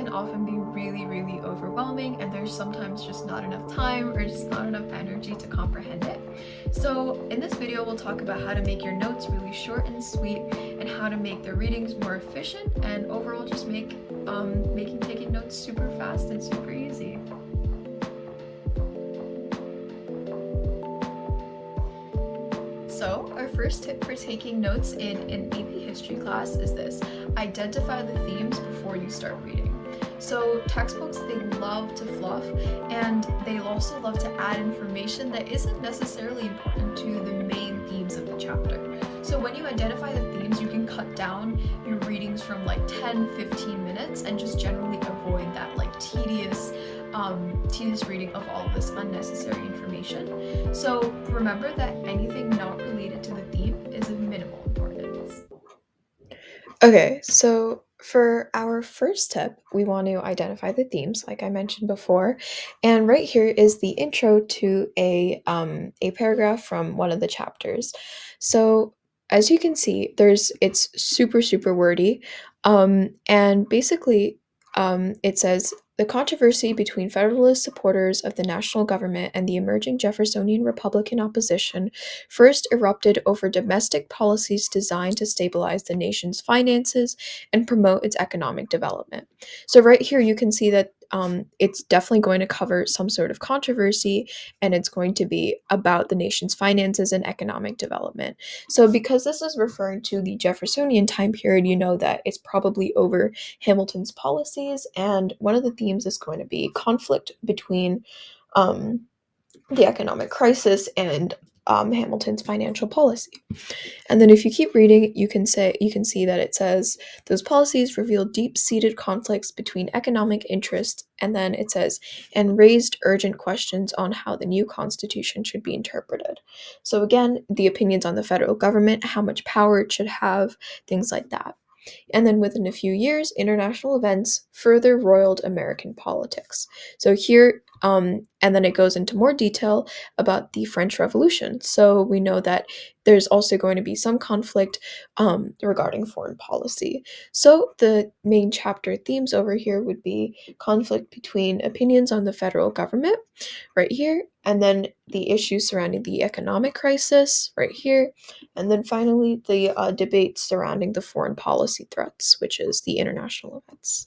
can often be really, really overwhelming, and there's sometimes just not enough time or just not enough energy to comprehend it. So in this video, we'll talk about how to make your notes really short and sweet, and how to make the readings more efficient, and overall just make making taking notes super fast and super easy. So our first tip for taking notes in an AP history class is this: identify the themes before you start reading. So textbooks, they love to fluff, and they also love to add information that isn't necessarily important to the main themes of the chapter. So when you identify the themes, you can cut down your readings from like 10-15 minutes and just generally avoid that like tedious reading of all of this unnecessary information. So remember that anything not related to the theme is of minimal importance. Okay, so for our first tip, we want to identify the themes, like I mentioned before, and right here is the intro to a paragraph from one of the chapters. So as you can see, it's super wordy, and basically, it says the controversy between Federalist supporters of the national government and the emerging Jeffersonian Republican opposition first erupted over domestic policies designed to stabilize the nation's finances and promote its economic development. So, right here, you can see that it's definitely going to cover some sort of controversy, and it's going to be about the nation's finances and economic development. So, because this is referring to the Jeffersonian time period, you know that it's probably over Hamilton's policies, and one of the themes is going to be conflict between um, the economic crisis and Hamilton's financial policy. And then if you keep reading, you can see that it says those policies revealed deep-seated conflicts between economic interests, and then it says and raised urgent questions on how the new constitution should be interpreted. So again, the opinions on the federal government, how much power it should have, things like that. And then within a few years, international events further roiled American politics. So here, and then it goes into more detail about the French Revolution. So we know that there's also going to be some conflict regarding foreign policy. So the main chapter themes over here would be conflict between opinions on the federal government, right here, and then the issues surrounding the economic crisis, right here, and then finally the debate surrounding the foreign policy threats, which is the international events.